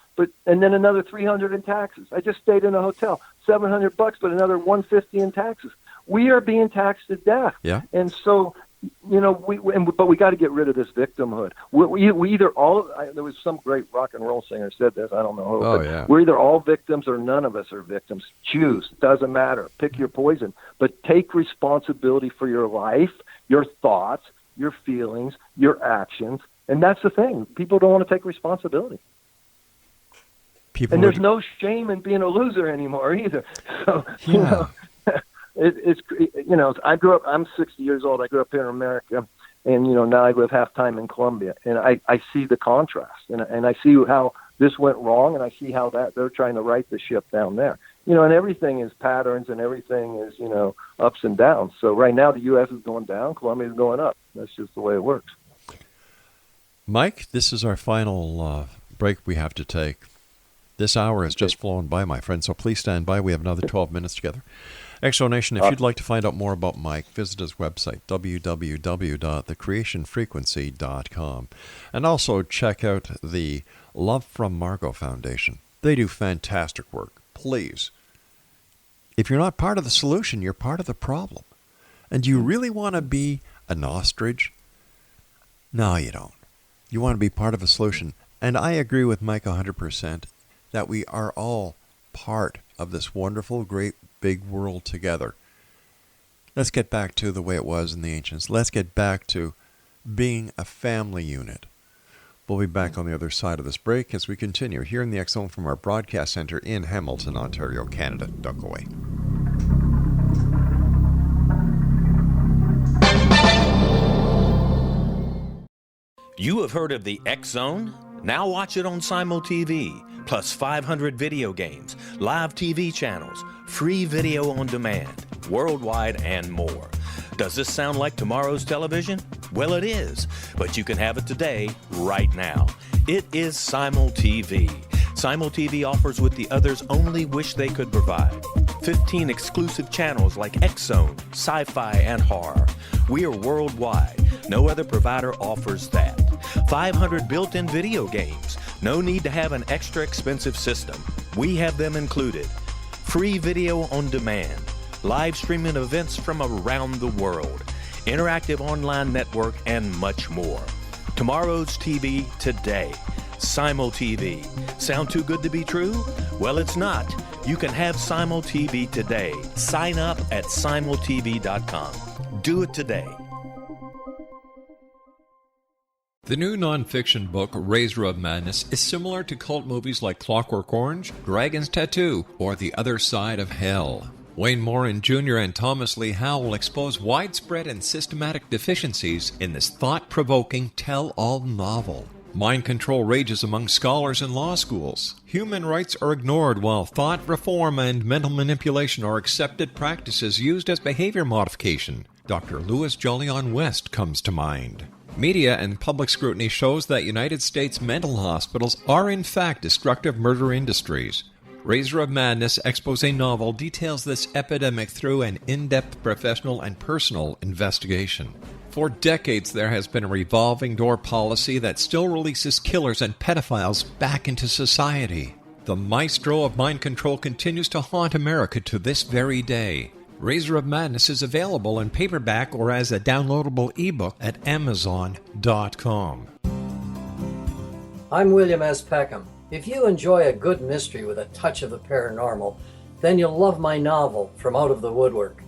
And then another $300 in taxes. I just stayed in a hotel, $700, but another $150 in taxes. We are being taxed to death. Yeah. And so, but we got to get rid of this victimhood. We either all. There was some great rock and roll singer said this. I don't know who. Oh, yeah. We're either all victims or none of us are victims. Choose. Doesn't matter. Pick your poison. But take responsibility for your life, your thoughts, your feelings, your actions. And that's the thing. People don't want to take responsibility. And there's no shame in being a loser anymore either. So, yeah. I grew up, I'm 60 years old. I grew up here in America, and, now I live half time in Colombia, and I see the contrast, and I see how this went wrong, and I see how that they're trying to right the ship down there. And everything is patterns, and everything is, ups and downs. So right now the U.S. is going down, Colombia is going up. That's just the way it works. Mike, this is our final break we have to take. This hour has just flown by, my friend, so please stand by. We have another 12 minutes together. Exonation, if you'd like to find out more about Mike, visit his website, www.thecreationfrequency.com. And also check out the Love from Margot Foundation. They do fantastic work. Please, if you're not part of the solution, you're part of the problem. And do you really want to be an ostrich? No, you don't. You want to be part of a solution. And I agree with Mike 100% that we are all part of this wonderful, great, big world together. Let's get back to the way it was in the ancients. Let's get back to being a family unit. We'll be back on the other side of this break as we continue here in the X Zone from our broadcast center in Hamilton, Ontario, Canada. Don't go away. You have heard of the X Zone? Now watch it on Simul TV, plus 500 video games, live TV channels, free video on demand, worldwide, and more. Does this sound like tomorrow's television? Well, it is, but you can have it today, right now. It is Simul TV. Simul TV offers what the others only wish they could provide. 15 exclusive channels like X Zone, Sci-Fi, and Horror. We are worldwide. No other provider offers that. 500 built-in video games. No need to have an extra expensive system. We have them included. Free video on demand. Live streaming events from around the world. Interactive online network, and much more. Tomorrow's TV today. Simul TV. Sound too good to be true? Well, it's not. You can have Simul TV today. Sign up at simultv.com. Do it today. The new nonfiction book, Razor of Madness, is similar to cult movies like Clockwork Orange, Dragon's Tattoo, or The Other Side of Hell. Wayne Morin Jr. and Thomas Lee Howe will expose widespread and systematic deficiencies in this thought-provoking tell-all novel. Mind control rages among scholars in law schools. Human rights are ignored while thought reform and mental manipulation are accepted practices used as behavior modification. Dr. Louis Jolyon West comes to mind. Media and public scrutiny shows that United States mental hospitals are in fact destructive murder industries. Razor of Madness expose novel details this epidemic through an in-depth professional and personal investigation. For decades, there has been a revolving door policy that still releases killers and pedophiles back into society. The maestro of mind control continues to haunt America to this very day. Razor of Madness is available in paperback or as a downloadable ebook at Amazon.com. I'm William S. Peckham. If you enjoy a good mystery with a touch of the paranormal, then you'll love my novel, From Out of the Woodwork.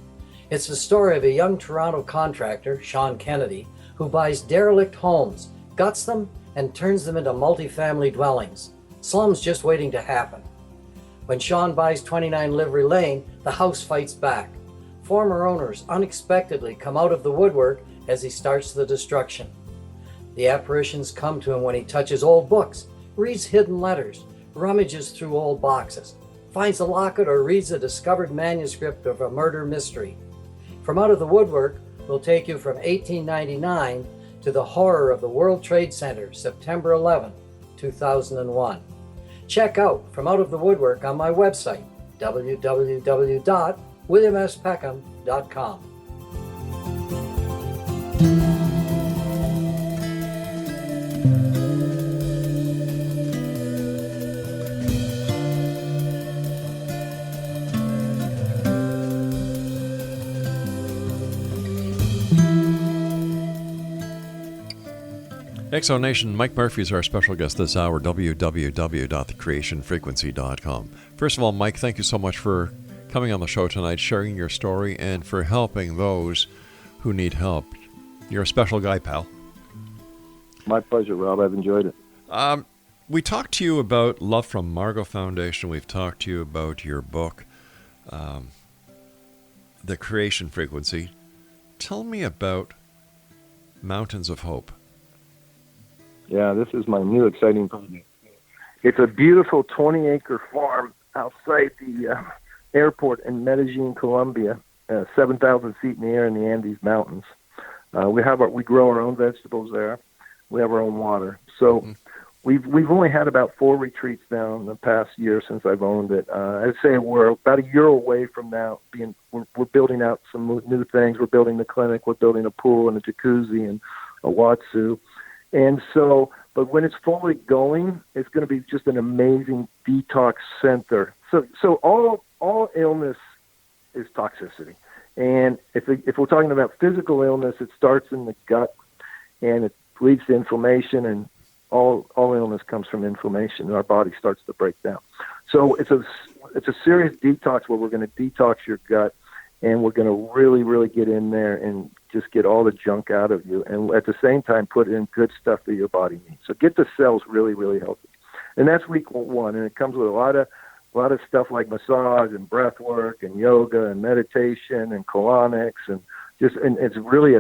It's the story of a young Toronto contractor, Sean Kennedy, who buys derelict homes, guts them, and turns them into multifamily dwellings. Slums just waiting to happen. When Sean buys 29 Livery Lane, the house fights back. Former owners unexpectedly come out of the woodwork as he starts the destruction. The apparitions come to him when he touches old books, reads hidden letters, rummages through old boxes, finds a locket, or reads a discovered manuscript of a murder mystery. From Out of the Woodwork will take you from 1899 to the horror of the World Trade Center, September 11, 2001. Check out From Out of the Woodwork on my website, www.williamspeckham.com. Exonation, Mike Murphy is our special guest this hour, www.thecreationfrequency.com. First of all, Mike, thank you so much for coming on the show tonight, sharing your story, and for helping those who need help. You're a special guy, pal. My pleasure, Rob. I've enjoyed it. We talked to you about Love from Margot Foundation. We've talked to you about your book, The Creation Frequency. Tell me about Mountains of Hope. Yeah, this is my new exciting project. It's a beautiful 20-acre farm outside the airport in Medellin, Colombia, 7,000 feet in the air in the Andes Mountains. We grow our own vegetables there. We have our own water. So we've only had about 4 retreats now in the past year since I've owned it. I'd say we're about a year away from now we're building out some new things. We're building the clinic. We're building a pool and a jacuzzi and a Watsu. And so, but when it's fully going, it's going to be just an amazing detox center. So all illness is toxicity. And if we're talking about physical illness, it starts in the gut and it leads to inflammation, and all illness comes from inflammation, and our body starts to break down. So it's a serious detox where we're going to detox your gut, and we're going to really, really get in there and just get all the junk out of you, and at the same time put in good stuff that your body needs. So get the cells really, really healthy. And that's week 1, and it comes with a lot of stuff like massage and breath work and yoga and meditation and colonics, and it's really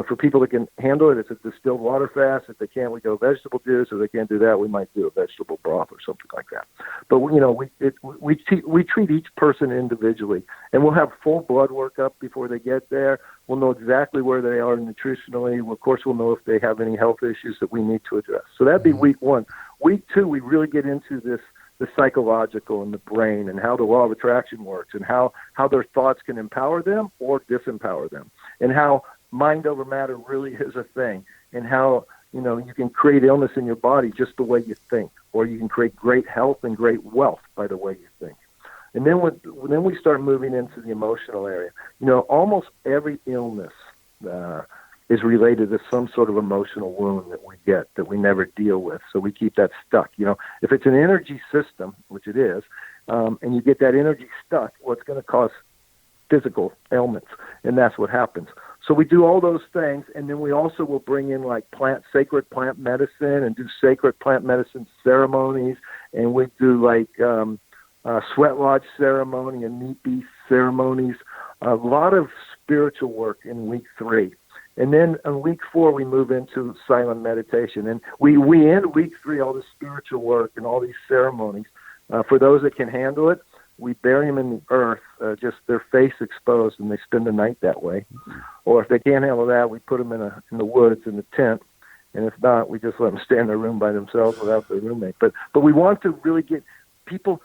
for people that can handle it, it's a distilled water fast. If they can't, we go vegetable juice. If they can't do that, we might do a vegetable broth or something like that. But we treat each person individually, and we'll have full blood work up before they get there. We'll know exactly where they are nutritionally. Of course, we'll know if they have any health issues that we need to address. So that'd be week 1. Week 2, we really get into the psychological and the brain and how the law of attraction works and how their thoughts can empower them or disempower them, and how mind over matter really is a thing, and how you can create illness in your body just the way you think, or you can create great health and great wealth by the way you think. And then we start moving into the emotional area. Almost every illness is related to some sort of emotional wound that we get that we never deal with. So we keep that stuck. If it's an energy system, which it is, and you get that energy stuck, well, it's going to cause physical ailments, and that's what happens. So we do all those things, and then we also will bring in like sacred plant medicine and do sacred plant medicine ceremonies, and we do like sweat lodge ceremony and meat beast ceremonies, a lot of spiritual work in week 3. And then on week 4, we move into silent meditation. And we end week 3, all this spiritual work and all these ceremonies. For those that can handle it, we bury them in the earth, just their face exposed, and they spend the night that way. Or if they can't handle that, we put them in the woods in a tent. And if not, we just let them stay in their room by themselves without their roommate. But we want to really get people,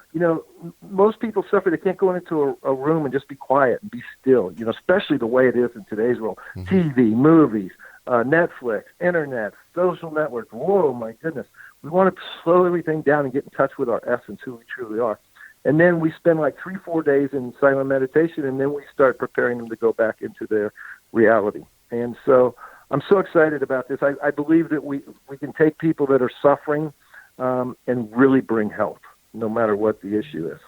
most people suffer. They can't go into a room and just be quiet and be still, especially the way it is in today's world. TV, movies, Netflix, internet, social networks. Whoa, my goodness. We want to slow everything down and get in touch with our essence, who we truly are. And then we spend like 3-4 days in silent meditation, and then we start preparing them to go back into their reality. And so I'm so excited about this. I believe that we can take people that are suffering and really bring health, no matter what the issue is.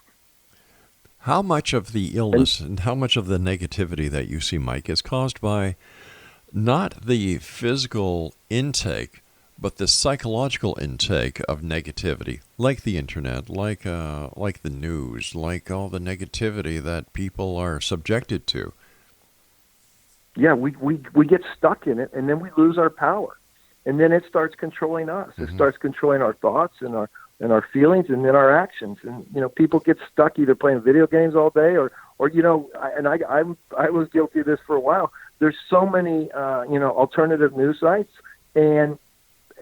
How much of the illness and how much of the negativity that you see, Mike, is caused by not the physical intake, But this psychological intake of negativity, like the internet, like the news, like all the negativity that people are subjected to. Yeah, we get stuck in it, and then we lose our power, and then it starts controlling us. It starts controlling our thoughts and our feelings, and then our actions. And people get stuck either playing video games all day, or I was guilty of this for a while. There's so many alternative news sites and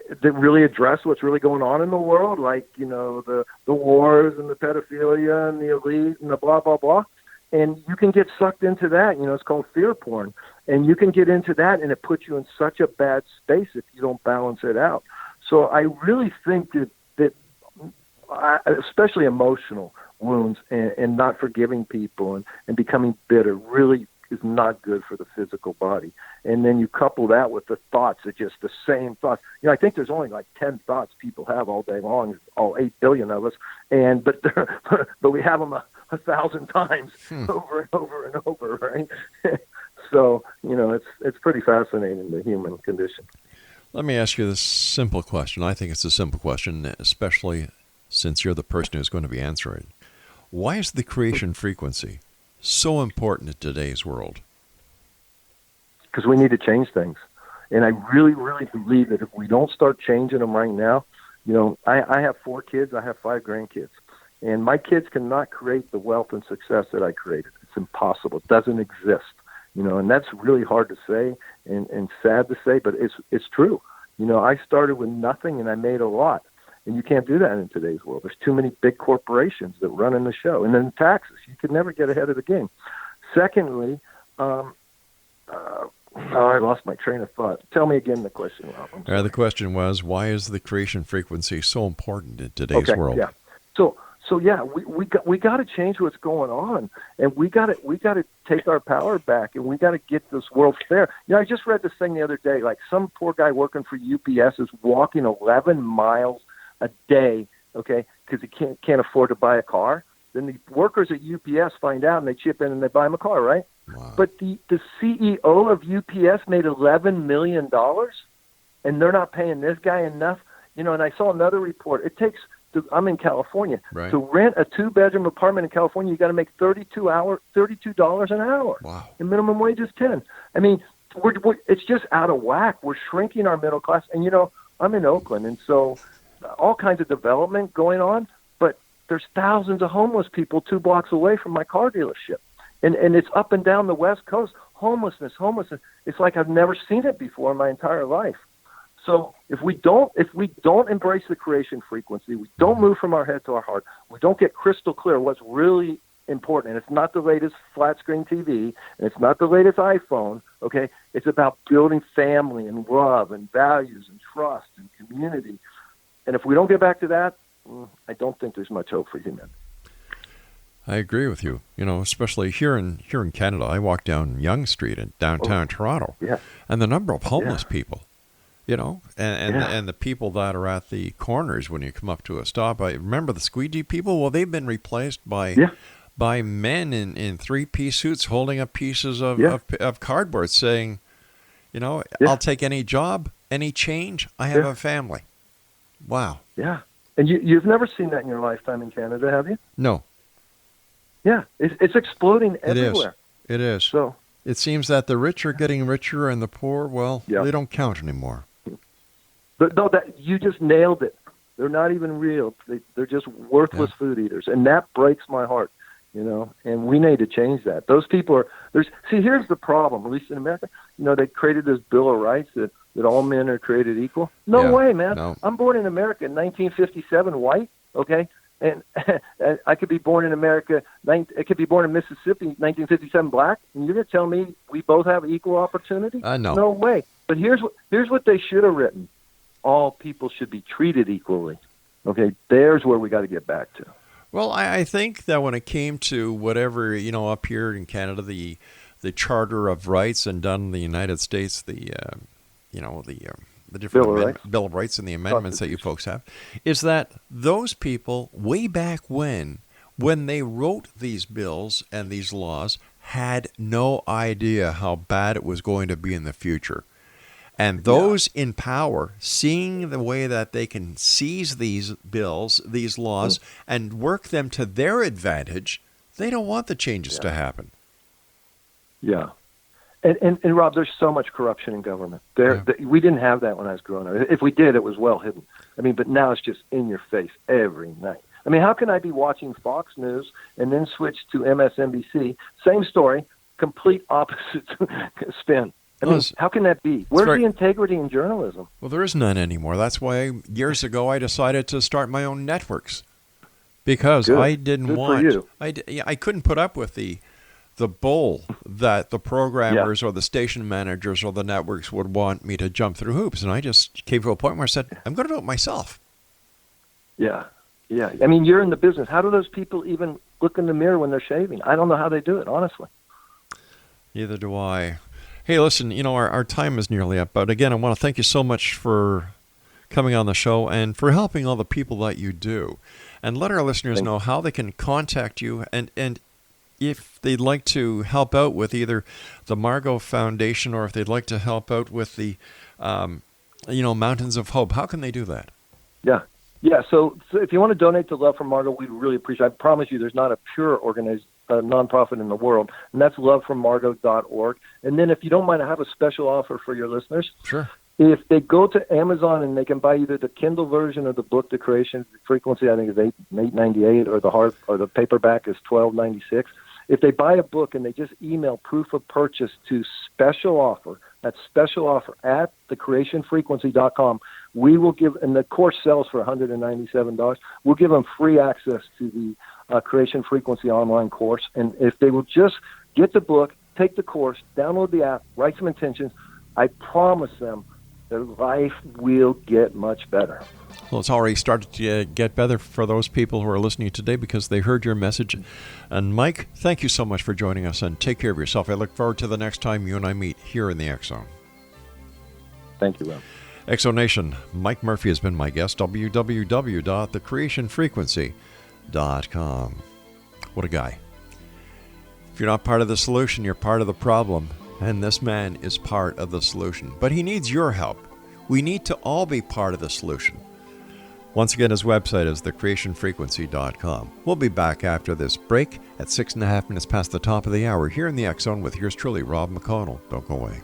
that really address what's really going on in the world, like the wars and the pedophilia and the elite and the blah blah blah. And you can get sucked into that. It's called fear porn. And you can get into that, and it puts you in such a bad space if you don't balance it out. So I really think that especially emotional wounds and not forgiving people and becoming bitter really is not good for the physical body. And then you couple that with the thoughts, are just the same thoughts. I think there's only like 10 thoughts people have all day long, all 8 billion of us. But we have them 1,000 times over and over and over, right? So, it's pretty fascinating, the human condition. Let me ask you this simple question. I think it's a simple question, especially since you're the person who's going to be answering. Why is the creation frequency so important in today's world? Because we need to change things. And I really, really believe that if we don't start changing them right now, I have 4 kids, I have 5 grandkids. And my kids cannot create the wealth and success that I created. It's impossible. It doesn't exist. And that's really hard to say and sad to say, but it's true. I started with nothing and I made a lot. And you can't do that in today's world. There's too many big corporations that run in the show. And then taxes. You could never get ahead of the game. Secondly, I lost my train of thought. Tell me again the question, Rob. The question was, why is the creation frequency so important in today's world? Yeah. So yeah, we got to change what's going on, and we got to take our power back, and we got to get this world fair. I just read this thing the other day. Like some poor guy working for UPS is walking 11 miles a day, okay, because he can't afford to buy a car. Then the workers at UPS find out, and they chip in and they buy him a car, right? Wow. But the CEO of UPS made $11 million, and they're not paying this guy enough. And I saw another report. It takes. I'm in California. Right. To rent a 2-bedroom apartment in California, you got to make $32 an hour. Wow. The minimum wage is 10. I mean, it's just out of whack. We're shrinking our middle class. And I'm in Oakland, and so all kinds of development going on. But there's thousands of homeless people 2 blocks away from my car dealership, and it's up and down the West Coast. Homelessness. It's like I've never seen it before in my entire life. So if we don't embrace the creation frequency, we don't move from our head to our heart, we don't get crystal clear what's really important, and it's not the latest flat screen TV, and it's not the latest iPhone, okay? It's about building family and love and values and trust and community. And if we don't get back to that, I don't think there's much hope for humanity. I agree with you. Especially here in Canada, I walk down Yonge Street in downtown Toronto, and the number of homeless people. And the people that are at the corners when you come up to a stop. I remember the squeegee people. Well, they've been replaced by men in 3-piece suits holding up pieces of cardboard, saying, I'll take any job, any change. I have a family. Wow. Yeah, and you've never seen that in your lifetime in Canada, have you? No. Yeah, it's exploding everywhere. It is. So it seems that the rich are getting richer, and the poor, they don't count anymore. But no, you just nailed it. They're not even real. They're just worthless food eaters, and that breaks my heart. And we need to change that. Those people are here's the problem. At least in America, they created this Bill of Rights that all men are created equal. No way, man. No. I'm born in America in 1957, white. Okay, and I could be born in America. I could be born in Mississippi, 1957, black. And you're gonna tell me we both have equal opportunity? No. No way. But here's what they should have written. All people should be treated equally. Okay, there's where we got to get back to. Well, I think that when it came to whatever, up here in Canada, the Charter of Rights, and done in the United States, the different Bill of Rights and the amendments that you folks have, is that those people way back when they wrote these bills and these laws had no idea how bad it was going to be in the future. And those in power, seeing the way that they can seize these bills, these laws, and work them to their advantage, they don't want the changes to happen. Yeah. And Rob, there's so much corruption in government. We didn't have that when I was growing up. If we did, it was well hidden. I mean, but now it's just in your face every night. I mean, how can I be watching Fox News and then switch to MSNBC? Same story, complete opposite spin. I mean, how can that be? Where's the integrity in journalism? Well, there is none anymore. That's why years ago I decided to start my own networks, because I didn't want. I couldn't put up with the bull that the programmers or the station managers or the networks would want me to jump through hoops, and I just came to a point where I said, I'm going to do it myself. Yeah. I mean, you're in the business. How do those people even look in the mirror when they're shaving? I don't know how they do it, honestly. Neither do I. Hey, listen, our time is nearly up, but again, I want to thank you so much for coming on the show and for helping all the people that you do. And let our listeners know how they can contact you and if they'd like to help out with either the Margot Foundation or if they'd like to help out with the, Mountains of Hope. How can they do that? Yeah. So if you want to donate to Love for Margot, we'd really appreciate it. I promise you there's not a pure nonprofit in the world, and that's loveformargot.org. And then if you don't mind, I have a special offer for your listeners. Sure. If they go to Amazon and they can buy either the Kindle version of the book, The Creation Frequency, I think is $8.98, or the paperback is $12.96. If they buy a book and they just email proof of purchase to special offer, that's special offer at thecreationfrequency.com, we will give, and the course sells for $197, we'll give them free access to the Creation Frequency online course. And if they will just get the book, take the course, download the app, write some intentions, I promise them their life will get much better. Well, it's already started to get better for those people who are listening today because they heard your message. And Mike, thank you so much for joining us, and take care of yourself. I look forward to the next time you and I meet here in the X Zone. Thank you, Will. X Zone Nation, Mike Murphy has been my guest. www.thecreationfrequency.com. What a guy. If you're not part of the solution, you're part of the problem. And this man is part of the solution. But he needs your help. We need to all be part of the solution. Once again, his website is thecreationfrequency.com. We'll be back after this break at 6.5 minutes past the top of the hour here in the X Zone with yours truly, Rob McConnell. Don't go away.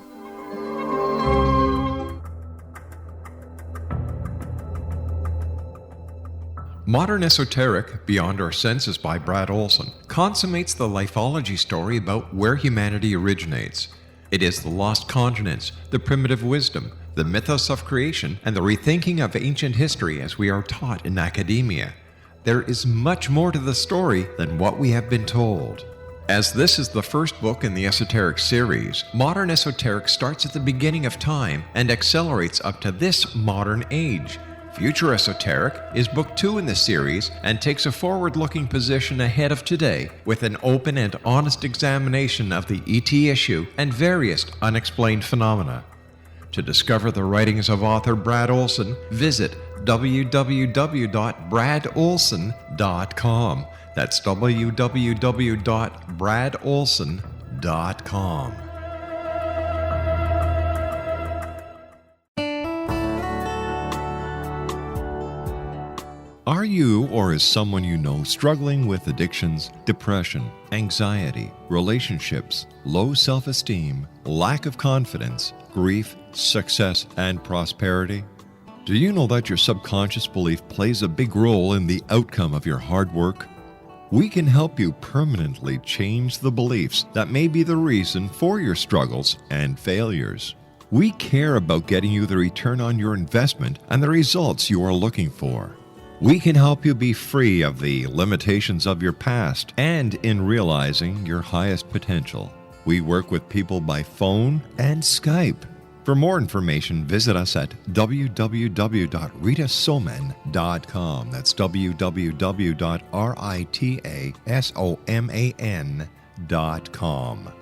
Modern Esoteric, Beyond Our Senses by Brad Olson, consummates the lifology story about where humanity originates. It is the lost continents, the primitive wisdom, the mythos of creation, and the rethinking of ancient history as we are taught in academia. There is much more to the story than what we have been told. As this is the first book in the Esoteric series, Modern Esoteric starts at the beginning of time and accelerates up to this modern age. Future Esoteric is book 2 in the series and takes a forward-looking position ahead of today with an open and honest examination of the ET issue and various unexplained phenomena. To discover the writings of author Brad Olson, visit www.bradolson.com. That's www.bradolson.com. Are you or is someone you know struggling with addictions, depression, anxiety, relationships, low self-esteem, lack of confidence, grief, success, and prosperity? Do you know that your subconscious belief plays a big role in the outcome of your hard work? We can help you permanently change the beliefs that may be the reason for your struggles and failures. We care about getting you the return on your investment and the results you are looking for. We can help you be free of the limitations of your past and in realizing your highest potential. We work with people by phone and Skype. For more information, visit us at www.ritasoman.com. That's www.ritasoman.com.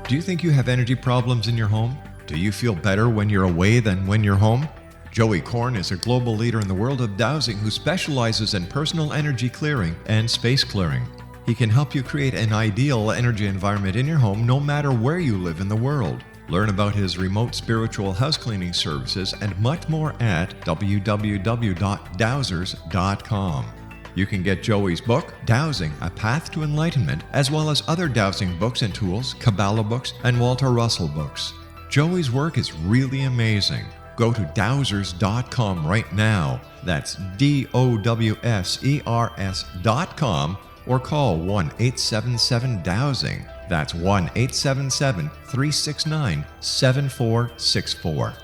Do you think you have energy problems in your home? Do you feel better when you're away than when you're home? Joey Korn is a global leader in the world of dowsing who specializes in personal energy clearing and space clearing. He can help you create an ideal energy environment in your home no matter where you live in the world. Learn about his remote spiritual house cleaning services and much more at www.dowsers.com. You can get Joey's book, Dowsing, A Path to Enlightenment, as well as other dowsing books and tools, Kabbalah books, and Walter Russell books. Joey's work is really amazing. Go to dowsers.com right now. That's DOWSERS.com or call 1-877-DOWSING. That's 1-877-369-7464.